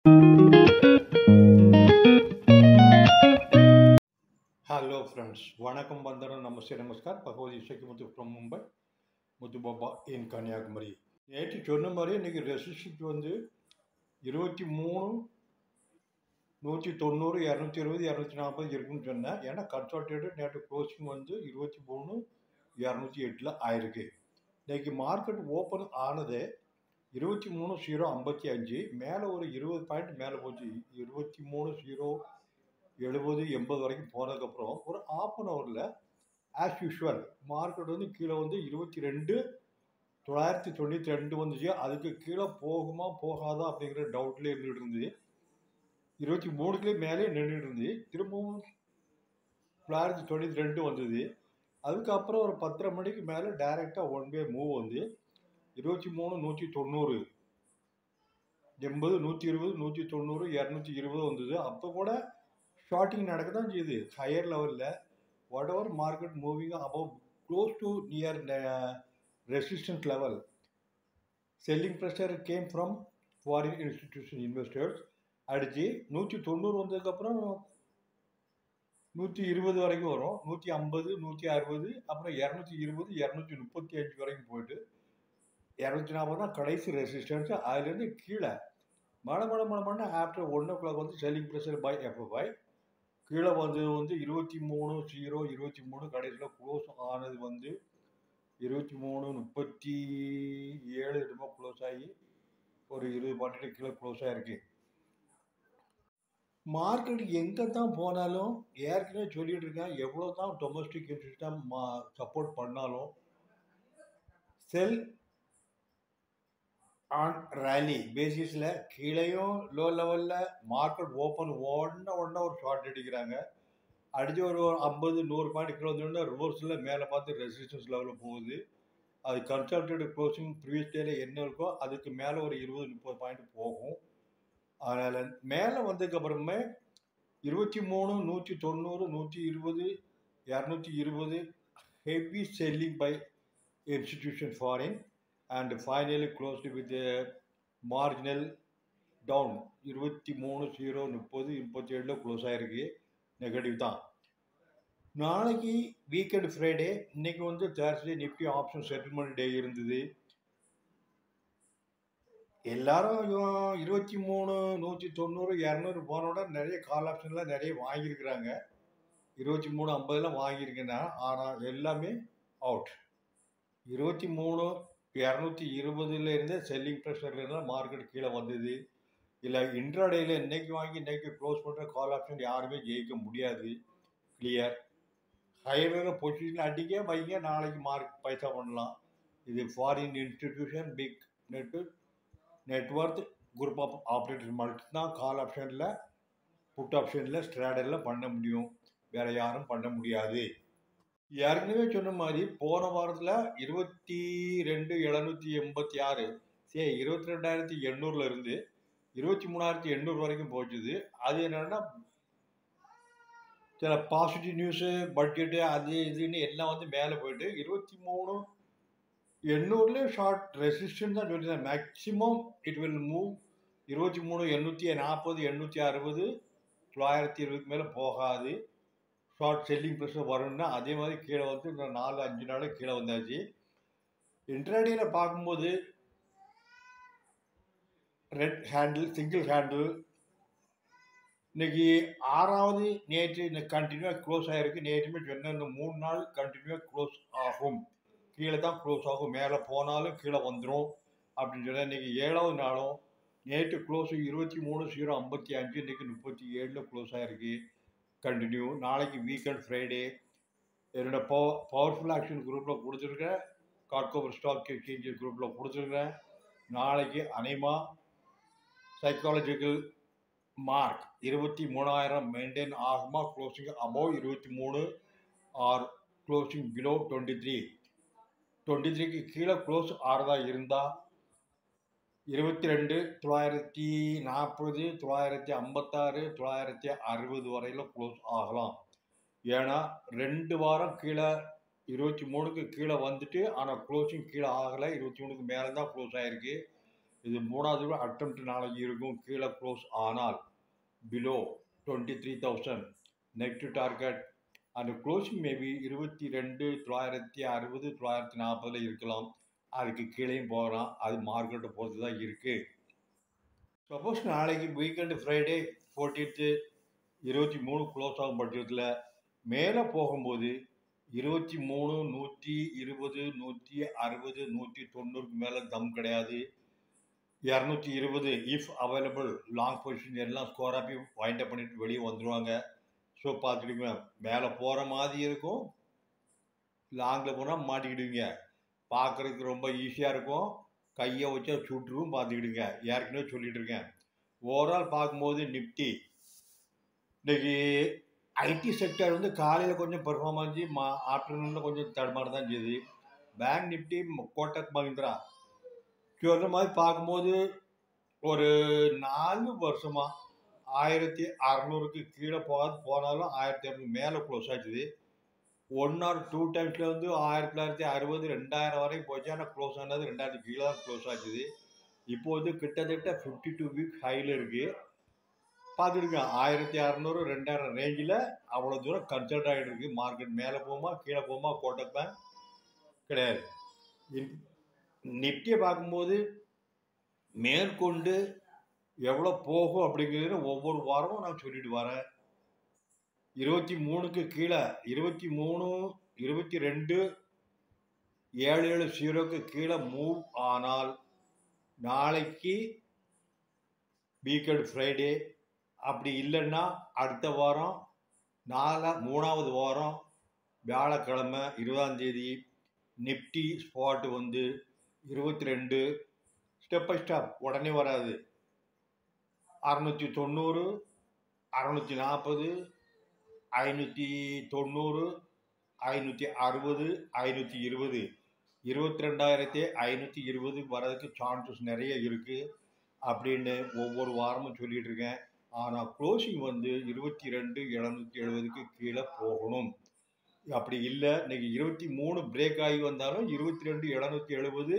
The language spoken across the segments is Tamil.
Hello friends, வணக்கம் வந்தனம் நமஸ்தே நமஸ்கார் பகவதி இசைக்கு முத்து ஃப்ரம் மும்பை முத்து பாபா இன் கன்னியாகுமரி. நேற்று சொன்ன மாதிரி இன்னைக்கு ரெசிஸ்டன்ஸ் வந்து 23 190 220 240 இருக்குன்னு சொன்னேன். ஏன்னா கன்சல்டேட்டட் நேற்று க்ளோசிங் வந்து 23 208 ஆயிருக்கு. இன்னைக்கு மார்க்கெட் ஓப்பன் ஆனது 23 055, மேலே ஒரு 20 பாயிண்ட் மேலே போச்சு. 23 070 80 வரைக்கும் போனதுக்கப்புறம் ஒரு ஆஃப் அன் ஹவரில் ஆஸ் யூஷுவல் மார்க்கெட் வந்து கீழே வந்து 22 992 வந்துச்சு. அதுக்கு கீழே போகுமா போகாதா அப்படிங்கிற டவுட்லேயே இருந்துகிட்டு இருந்தது. 23க்குள்ளே மேலே நின்றுட்டு இருந்தது. திரும்பவும் 992 வந்தது. அதுக்கப்புறம் ஒரு 10:30 மணிக்கு மேலே டைரெக்டாக ஒன் வே மூவ் வந்து 23 190 80 120 190 220 வந்தது. அப்போ கூட ஷார்ட்டிங் நடக்க தான் செய்யுது ஹையர் லெவலில். What ever market moving above close to near resistance level. Selling pressure came from foreign institution investors. அடித்து 190 வந்ததுக்கப்புறம் 120 வரைக்கும் வரும், 150 160, அப்புறம் 220 235 வரைக்கும் போயிட்டு 240 தான் கடைசி ரெசிஸ்டன்ஸ். அதுலேருந்து கீழே மழை ஆஃப்டர் 1 o'clock வந்து செல்லிங் ப்ரெஷர் பை எஃப்ஐ கீழே வந்தது வந்து 23 0 23. கடைசியில் க்ளோஸ் ஆனது வந்து 23 37 என்னமோ க்ளோஸ் ஆகி ஒரு 20 பாயிண்ட் கீழே க்ளோஸ் ஆகிருக்கு. மார்க்கெட் எங்கே தான் போனாலும் ஏற்கனவே சொல்லிட்டு இருக்கேன், எவ்வளோ தான் டொமஸ்டிக் சிஸ்டம் சப்போர்ட் பண்ணாலும் செல் ஆன் ரேலி பேசிஸில் கீழேயும் லோ லெவலில் மார்க்கெட் ஓப்பன் ஒன்றா ஒரு ஷார்ட் அடிக்கிறாங்க. அடித்து ஒரு 50 100 பாயிண்ட் கீழே வந்தோடனே ரிவர்ஸில் மேலே பார்த்து ரெசிஸ்டன்ஸ் லெவலில் போகுது. அது கன்சல்டேட்டட் க்ளோசிங் ப்ரீவியஸ் டேல என்ன இருக்கோ அதுக்கு மேலே ஒரு 20 30 பாயிண்ட் போகும். அதனால் மேலே வந்ததுக்கப்புறமே 23 190 120 220 heavy selling by institution foreign and finally closed with a marginal down 23 0 30 37 close ஆகிருக்கு. நெகட்டிவ் தான். நாளைக்கு வீக்கெண்ட் ஃப்ரைடே, இன்னைக்கு வந்து தேர்ஸ்டே நிஃப்டி ஆப்ஷன் செட்டில்மெண்ட் டே இருந்தது. எல்லாரும் 23 190 200 போனோட நிறைய கால் ஆப்ஷன்லாம் நிறைய வாங்கியிருக்கிறாங்க. 23 50 வாங்கியிருக்கேன்னா, ஆனால் எல்லாமே அவுட். 23 220 இருந்தே செல்லிங் ப்ரெஷர்லாம் மார்க்கெட் கீழே வந்தது. இல்லை இன்ட்ராடேயில் இன்னைக்கு வாங்கி இன்னைக்கு க்ளோஸ் பண்ணுற கால் ஆப்ஷன் யாருமே ஜெயிக்க முடியாது. கிளியர். ஹையர் பொசிஷன் அடிக்க வைங்க, நாளைக்கு மார்க் பைசா பண்ணலாம். இது foreign institution big net worth group of operators மட்டும்தான் கால் ஆப்ஷனில் புட் ஆப்ஷனில் ஸ்ட்ராடரில் பண்ண முடியும், வேறு யாரும் பண்ண முடியாது. ஏற்கனவே சொன்ன மாதிரி போன வாரத்தில் 22 786 சரி 22,800 இருந்து 23,800 வரைக்கும் போச்சுது. அது என்னன்னா சில பாசிட்டிவ் நியூஸு பட்ஜெட்டு அது இதுன்னு எல்லாம் வந்து மேலே போயிட்டு 23,800 ஷார்ட் ரெசிஸ்டன்ஸ் தான் சொல்லியிருந்தேன். மேக்சிமம் இட் வில் மூவ் 23 840 860 920 மேலே போகாது. ஷார்ட் செல்லிங் ப்ரெஷர் வரும்னா அதே மாதிரி கீழே வந்து இந்த 4-5 நாள் கீழே வந்தாச்சு. இன்ட்ராடேயில் பார்க்கும்போது ரெட் ஹேண்டில் சிங்கிள் ஹேண்டில் இன்னைக்கு 6வது நேற்று இந்த கண்டினியூவாக க்ளோஸ் ஆகிருக்கு. நேற்றுமே சொன்ன இந்த 3 நாள் கண்டினியூவாக க்ளோஸ் ஆகும். கீழே தான் க்ளோஸ் ஆகும், மேலே போனாலும் கீழே வந்துடும் அப்படின்னு சொன்னால் இன்னைக்கு 7வது நாளும் நேற்று க்ளோஸ் 23 055 இன்னைக்கு 37 க்ளோஸ் ஆகிருக்கு. கண்டினியூ. நாளைக்கு வீக்கெண்ட் ஃப்ரைடே. என்னோட பவர்ஃபுல் ஆக்ஷன் குரூப்பில் கொடுத்துருக்கேன், கார்கோபர் ஸ்டாக் எக்ஸ்சேஞ்சஸ் குரூப்பில் கொடுத்துருக்கேன். நாளைக்கு அனேமா சைக்காலஜிக்கல் மார்க் 23,000 மெயின்டைன் ஆகுமா, closing above 23 or closing below 23க்கு கீழே க்ளோஸ் ஆறதா இருந்தால் 22 940 956 960 வரையில் க்ளோஸ் ஆகலாம். ஏன்னா 2 வாரம் கீழே 23க்கு கீழே வந்துட்டு ஆனால் க்ளோசிங் கீழே ஆகலை, 23க்கு மேலே தான் க்ளோஸ் ஆகிருக்கு. இது மூணாவது அட்டெம்ப்ட் நாளைக்கு இருக்கும். கீழே க்ளோஸ் ஆனால் பிலோ 23,000 நெக்ஸ்ட் டார்கெட் அந்த க்ளோசிங் மேபி 22,960 940 இருக்கலாம். அதுக்கு கீழேயும் போகலாம். அது மார்க்கெட்டை பொறுத்து தான் இருக்குது. சப்போஸ் நாளைக்கு வீக்கெண்டு ஃப்ரைடே 14th 23 க்ளோஸ் ஆகும் பட்சத்தில் மேலே போகும்போது 23, 120, 160, 190க்கு மேலே தம் கிடையாது. 220 இஃப் அவைலபிள் லாங் பொசிஷன் எல்லாம் ஸ்கோர் ஆகி வைண்ட் அப் பண்ணிட்டு வெளியே வந்துடுவாங்க. ஸோ பார்த்துக்கிடுங்க, மேலே போகிற மாதிரி இருக்கும், லாங்கில் போனால் மாட்டிக்கிடுவீங்க. பார்க்குறதுக்கு ரொம்ப ஈஸியாக இருக்கும், கையை வச்சா சுட்டுரும். பார்த்துக்கிடுங்க, ஏற்கனவே சொல்லிட்டு இருக்கேன். ஓவரால் பார்க்கும்போது நிஃப்டி இன்னைக்கு ஐடி செக்டர் வந்து காலையில் கொஞ்சம் பெர்ஃபார்ம் ஆச்சு, ஆஃப்டர்நூனில் கொஞ்சம் தடுமாற தான் செய்யுது. பேங்க் நிஃப்டி கோட்டக் மஹிந்திரா சொல்கிற மாதிரி பார்க்கும்போது ஒரு 4 வருஷமாக 1600க்கு கீழே போனாலும் 1200 மேலே க்ளோஸ் ஆச்சுது. 1 or 2 டைம்ஸில் வந்து 1960 2000 வரைக்கும் போச்சு. ஆனால் க்ளோஸ் ஆனது 2000 கீழே தான் க்ளோஸ் ஆச்சுது. இப்போ வந்து கிட்டத்தட்ட 52 வீக் ஹையில் இருக்குது. பார்த்துடுங்க, 1600 2000 ரேஞ்சில் அவ்வளோ தூரம் கன்சல்ட் ஆகிட்டு இருக்கு. மார்க்கெட் மேலே போகுமா கீழே போகுமா கோட்டக் பேங்க் கிடையாது. நிஃப்டியை பார்க்கும்போது மேற்கொண்டு எவ்வளோ போகும் அப்படிங்கிறது ஒவ்வொரு வாரமும் நான் சொல்லிட்டு வரேன். 23க்கு கீழே 23, 22, 770க்கு கீழே மூவ் ஆனால் நாளைக்கு வீக்கெண்ட் ஃப்ரைடே, அப்படி இல்லைன்னா அடுத்த வாரம் 3வது வாரம் வியாழக்கிழமை 20ஆம் தேதி நிஃப்டி ஸ்பாட் வந்து 22 ஸ்டெப் பை ஸ்டெப் உடனே வராது. 690, 640, 590, 560, 520, 22,520 வரதுக்கு சான்சஸ் நிறைய இருக்குது அப்படின்னு ஒவ்வொரு வாரமும் சொல்லிட்டு இருக்கேன். ஆனால் க்ளோசிங் வந்து 22,770க்கு கீழே போகணும். அப்படி இல்லை, இன்னைக்கு 23 பிரேக் ஆகி வந்தாலும் 22,770,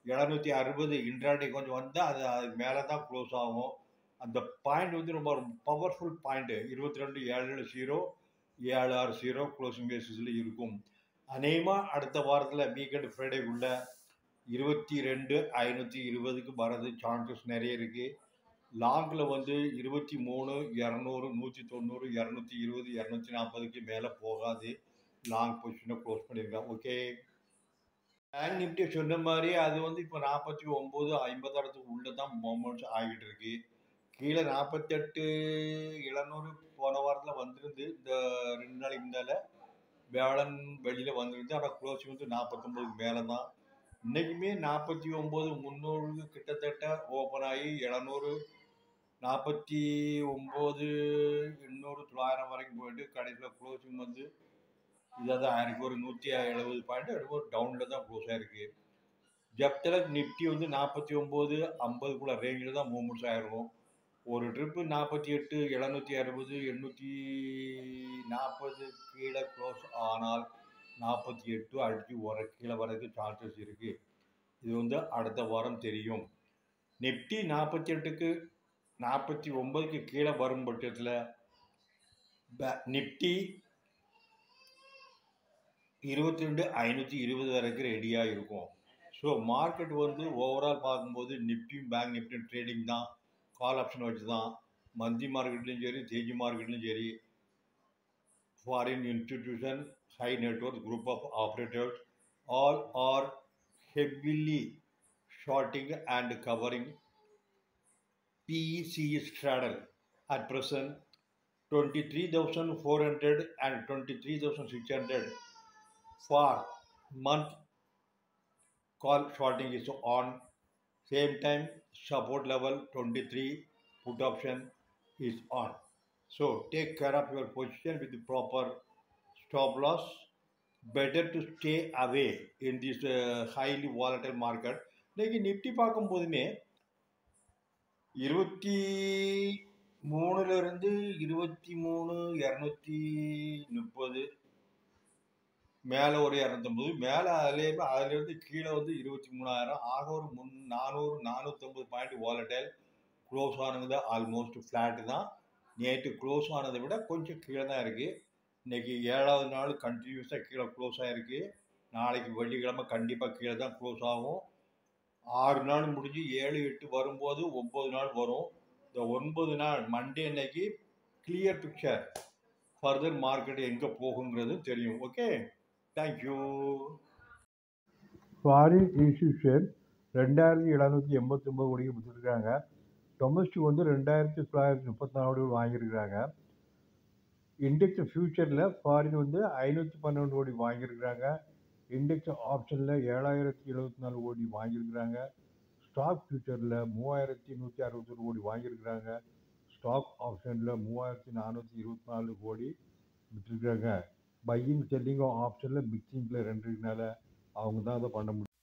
760 இன்ட்ராடே கொஞ்சம் வந்தால் அது மேலே தான் க்ளோஸ் ஆகும். அந்த பாயிண்ட் வந்து ரொம்ப பவர்ஃபுல் பாயிண்ட்டு. 22,770, 760 க்ளோசிங் பேசிஸில் இருக்கும். அநேகமாக அடுத்த வாரத்தில் வீக்கெண்ட் ஃப்ரைடேக்குள்ள 22,520க்கு வரது சான்சஸ் நிறைய இருக்குது. லாங்கில் வந்து 23, 200, 190, 220, 240க்கு மேலே போகாது. லாங் பொசிஷனை க்ளோஸ் பண்ணியிருக்கேன். ஓகே, பேங்க் நிஃப்டி சொன்ன மாதிரி அது வந்து இப்போ 49, 50 இடத்துக்கு உள்ளே தான் மூமெண்ட்ஸ் ஆகிட்டு இருக்கு. கீழே 48,700 போன வாரத்தில் வந்துருந்து. இந்த 2 நாளைக்கு முன்னால் வேளன் வெளியில் வந்துருந்து. ஆனால் க்ளோசிங் வந்து 49க்கு மேலே தான். இன்றைக்குமே 49,300 கிட்டத்தட்ட ஓப்பன் ஆகி 700, 49, 800, 900 வரைக்கும் போயிட்டு கடைசியில் க்ளோசிங் வந்து இதாக தான் ஆயிருக்கு. ஒரு 170 பாயிண்ட் ஒரு டவுனில் தான் க்ளோஸ் ஆகிருக்கு. ஜப்தலக் நிஃப்டி வந்து 49, 50க்குள்ள ரேஞ்சில் தான் மூவ்மெண்ட்ஸ் ஆகிருக்கும். ஒரு ட்ரிப்பு 48, 760, 840 கீழே க்ளோஸ் ஆனால் 48 அடித்து கீழே வரதுக்கு சான்சஸ் இருக்குது. இது வந்து அடுத்த வாரம் தெரியும். நிஃப்டி 48க்கு 49க்கு கீழே வரும் பட்சத்தில் நிஃப்டி 22,520 வரைக்கும் ரெடியாக இருக்கும். ஸோ மார்க்கெட் வந்து ஓவரால் பார்க்கும்போது நிஃப்டியும் பேங்க் நிஃப்டியும் ட்ரேடிங் தான், கால் ஆப்ஷன் வச்சு தான். மந்தி மார்க்கெட்லையும் சரி, தேஜி மார்க்கெட்லையும் சரி, foreign institution, high network group of operators all are heavily shorting and covering PEC straddle at present 23,400 and 23,600 for month. Call shorting is on. Same time support level 23 put option is on. So take care of your position with the proper stop loss. Better to stay away in this highly volatile market. இன்னைக்கு நிஃப்டி பார்க்கும் போதுமே 23லிருந்து 23,230, மேலே ஒரு 250, மேலே அதுலேருந்து கீழே வந்து 23,000, ஆக ஒரு 400 450 பாயிண்ட் வாலட்டைல். க்ளோஸ் ஆனது ஆல்மோஸ்ட் ஃப்ளாட்டு தான். நேற்று க்ளோஸ் ஆனதை விட கொஞ்சம் கீழே தான் இருக்குது. இன்றைக்கி 7வது நாள் கண்டினியூஸாக கீழே க்ளோஸ் ஆகிருக்கு. நாளைக்கு வெள்ளிக்கிழமை கண்டிப்பாக கீழே தான் க்ளோஸ் ஆகும். 6 நாள் முடிஞ்சு 7, 8 வரும்போது 9 நாள் வரும். இந்த 9 நாள் மண்டே அன்னைக்கு கிளியர் பிக்சர் ஃபர்தர் மார்க்கெட் எங்கே போகுங்கிறது தெரியும். Okay, thank you. ஃபாரின் இன்ஸ்டியூஷன் 2789 கோடிக்கு கொடுத்துருக்காங்க. டொமஸ்டிக் வந்து 2934 கோடி வாங்கியிருக்கிறாங்க. இண்டெக்ஸ் ஃபியூச்சரில் ஃபாரின் வந்து 512 கோடி வாங்கியிருக்கிறாங்க. இண்டெக்ஸ் ஆப்ஷனில் 7074 கோடி வாங்கியிருக்கிறாங்க. ஸ்டாக் ஃபியூச்சரில் 3161 கோடி வாங்கியிருக்கிறாங்க. ஸ்டாக் ஆப்ஷனில் 3424 கோடி விட்டுருக்காங்க. பையிங் செல்லிங் ஆப்ஷனில் மிக்சிங்கில் 2 இருக்கனால அவங்க தான் அதை பண்ண முடியும்.